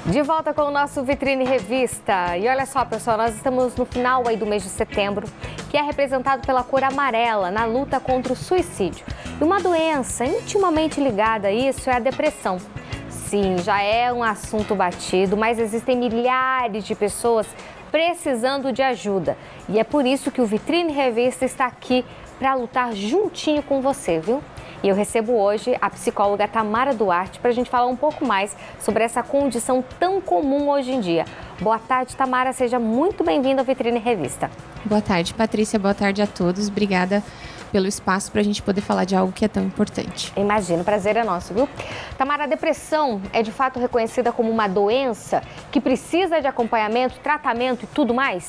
De volta com o nosso Vitrine Revista. E olha só, pessoal, nós estamos no final aí do mês de setembro, que é representado pela cor amarela na luta contra o suicídio. E uma doença intimamente ligada a isso é a depressão. Sim, já é um assunto batido, mas existem milhares de pessoas precisando de ajuda. E é por isso que o Vitrine Revista está aqui para lutar juntinho com você, viu? E eu recebo hoje a psicóloga Tamara Duarte para a gente falar um pouco mais sobre essa condição tão comum hoje em dia. Boa tarde, Tamara. Seja muito bem-vinda ao Vitrine Revista. Boa tarde, Patrícia. Boa tarde a todos. Obrigada pelo espaço para a gente poder falar de algo que é tão importante. Imagino, o prazer é nosso, viu? Tamara, a depressão é de fato reconhecida como uma doença que precisa de acompanhamento, tratamento e tudo mais?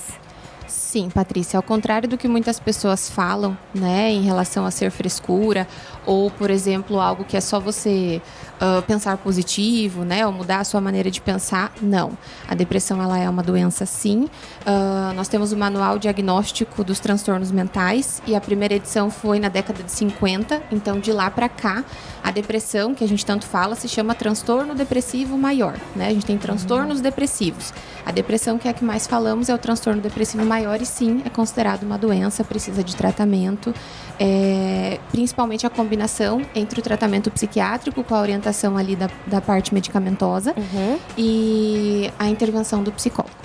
Sim, Patrícia, ao contrário do que muitas pessoas falam, né, em relação a ser frescura ou, por exemplo, algo que é só você pensar positivo, né, ou mudar a sua maneira de pensar, não. A depressão, ela é uma doença, sim. Nós temos o Manual Diagnóstico dos Transtornos Mentais e a primeira edição foi na década de 50, então de lá para cá, a depressão, que a gente tanto fala, se chama transtorno depressivo maior, né? A gente tem transtornos depressivos. A depressão, que é a que mais falamos, é o transtorno depressivo maior e sim, é considerado uma doença, precisa de tratamento, principalmente a combinação entre o tratamento psiquiátrico com a orientação ali da parte medicamentosa e a intervenção do psicólogo.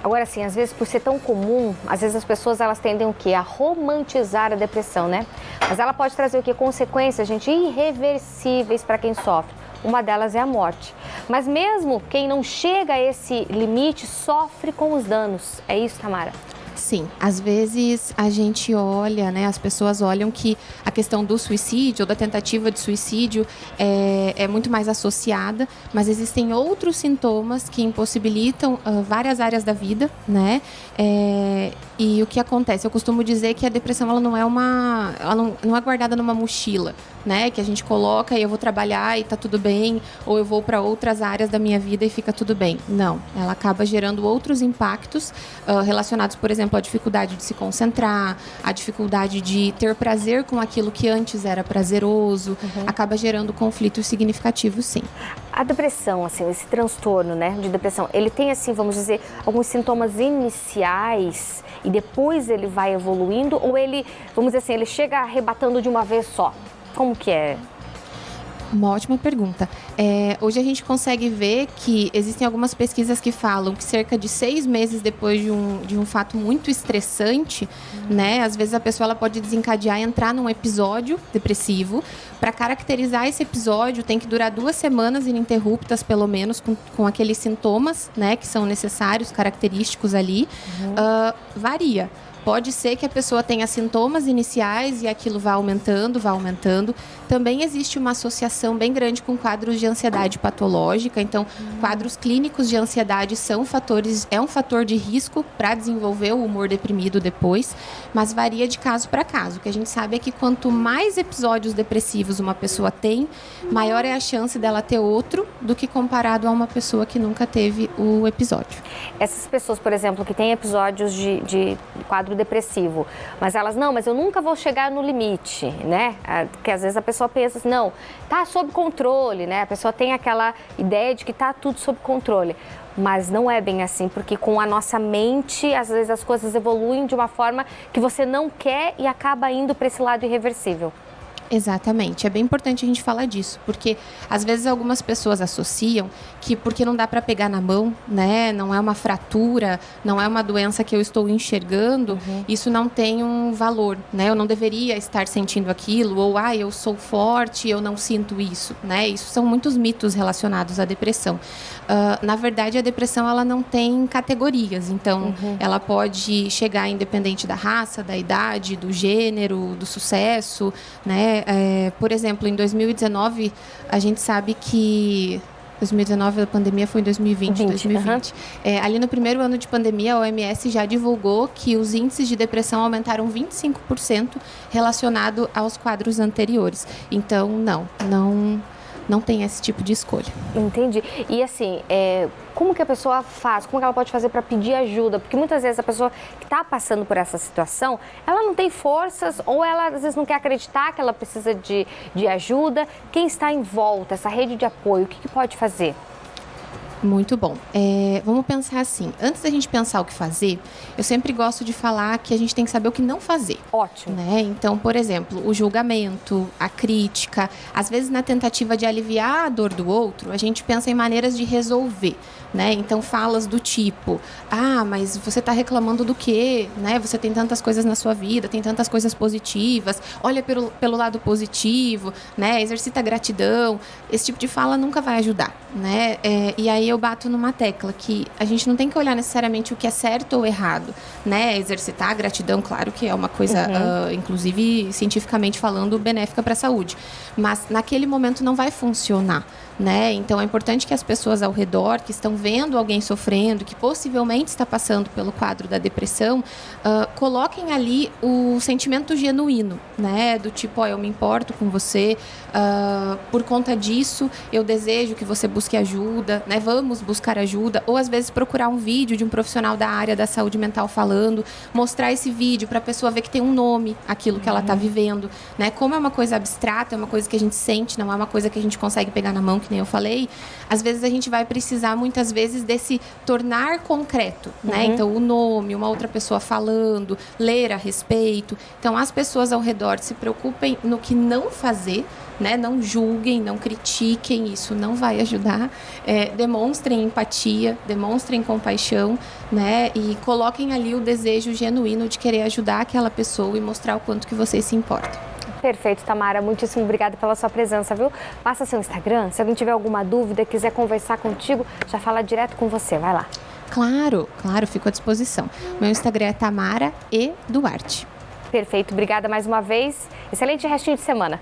Agora, assim, às vezes, por ser tão comum, às vezes as pessoas, elas tendem o quê? A romantizar a depressão, né? Mas ela pode trazer o quê? Consequências, gente, irreversíveis para quem sofre. Uma delas é a morte. Mas mesmo quem não chega a esse limite sofre com os danos. É isso, Tamara? Sim, às vezes a gente olha, né, as pessoas olham que a questão do suicídio ou da tentativa de suicídio é muito mais associada, mas existem outros sintomas que impossibilitam várias áreas da vida, né, e o que acontece? Eu costumo dizer que a depressão ela não é guardada numa mochila, né, que a gente coloca e eu vou trabalhar e tá tudo bem, ou eu vou para outras áreas da minha vida e fica tudo bem. Não, ela acaba gerando outros impactos relacionados, por exemplo, à dificuldade de se concentrar, a dificuldade de ter prazer com aquilo que antes era prazeroso, acaba gerando conflitos significativos, sim. A depressão, assim, esse transtorno, né, de depressão, ele tem, assim, vamos dizer, alguns sintomas iniciais e depois ele vai evoluindo, ou ele, vamos dizer assim, ele chega arrebatando de uma vez só? Como que é? Uma ótima pergunta. Hoje a gente consegue ver que existem algumas pesquisas que falam que cerca de 6 meses depois de um fato muito estressante, né, às vezes a pessoa ela pode desencadear e entrar num episódio depressivo. Para caracterizar esse episódio, tem que durar 2 semanas ininterruptas, pelo menos, com aqueles sintomas, né, que são necessários, característicos ali. Varia. Pode ser que a pessoa tenha sintomas iniciais e aquilo vá aumentando. Também existe uma associação bem grande com quadros de ansiedade patológica. Então, quadros clínicos de ansiedade é um fator de risco para desenvolver o humor deprimido depois, mas varia de caso para caso. O que a gente sabe é que quanto mais episódios depressivos uma pessoa tem, maior é a chance dela ter outro do que comparado a uma pessoa que nunca teve o episódio. Essas pessoas, por exemplo, que têm episódios de quadro depressivo, mas eu nunca vou chegar no limite, né? Porque às vezes a pessoa pensa assim, não, tá sob controle, né? A pessoa tem aquela ideia de que tá tudo sob controle, mas não é bem assim, porque com a nossa mente, às vezes as coisas evoluem de uma forma que você não quer e acaba indo para esse lado irreversível. Exatamente, é bem importante a gente falar disso, porque às vezes algumas pessoas associam que porque não dá para pegar na mão, né, não é uma fratura, não é uma doença que eu estou enxergando, isso não tem um valor, né, eu não deveria estar sentindo aquilo, ou eu sou forte, eu não sinto isso, né, isso são muitos mitos relacionados à depressão. Na verdade, a depressão ela não tem categorias, então ela pode chegar independente da raça, da idade, do gênero, do sucesso, né? Por exemplo, em 2019, a gente sabe que 2019, a pandemia foi em 2020. Ali no primeiro ano de pandemia, a OMS já divulgou que os índices de depressão aumentaram 25% relacionado aos quadros anteriores. Então, não tem esse tipo de escolha. Entendi. E assim, como que a pessoa faz? Como que ela pode fazer para pedir ajuda? Porque muitas vezes a pessoa que está passando por essa situação, ela não tem forças ou ela às vezes não quer acreditar que ela precisa de ajuda. Quem está em volta, essa rede de apoio, o que pode fazer? Muito bom. Vamos pensar assim, antes da gente pensar o que fazer, eu sempre gosto de falar que a gente tem que saber o que não fazer. Ótimo. Né? Então, por exemplo, o julgamento, a crítica, às vezes na tentativa de aliviar a dor do outro, a gente pensa em maneiras de resolver. Né? Então, falas do tipo, mas você está reclamando do quê? Né? Você tem tantas coisas na sua vida, tem tantas coisas positivas, olha pelo lado positivo, né? Exercita a gratidão. Esse tipo de fala nunca vai ajudar. Né? E aí eu bato numa tecla que a gente não tem que olhar necessariamente o que é certo ou errado. Né? Exercitar a gratidão, claro que é uma coisa, inclusive cientificamente falando, benéfica para a saúde. Mas naquele momento não vai funcionar. Né? Então é importante que as pessoas ao redor que estão vendo alguém sofrendo, que possivelmente está passando pelo quadro da depressão, coloquem ali o sentimento genuíno, né? Do tipo, eu me importo com você, por conta disso eu desejo que você busque ajuda, né? Vamos buscar ajuda, ou às vezes procurar um vídeo de um profissional da área da saúde mental falando, mostrar esse vídeo para a pessoa ver que tem um nome aquilo que ela está vivendo, né? Como é uma coisa abstrata, é uma coisa que a gente sente, não é uma coisa que a gente consegue pegar na mão, que nem eu falei, às vezes a gente vai precisar muitas vezes desse tornar concreto, né? Então o nome, uma outra pessoa falando, ler a respeito. Então as pessoas ao redor se preocupem no que não fazer, né? Não julguem, não critiquem, isso não vai ajudar. Demonstrem empatia, demonstrem compaixão, né? E coloquem ali o desejo genuíno de querer ajudar aquela pessoa e mostrar o quanto que vocês se importam. Perfeito, Tamara. Muitíssimo obrigada pela sua presença, viu? Passa seu Instagram. Se alguém tiver alguma dúvida, quiser conversar contigo, já fala direto com você. Vai lá. Claro, fico à disposição. Meu Instagram é Tamara E. Duarte. Perfeito. Obrigada mais uma vez. Excelente restinho de semana.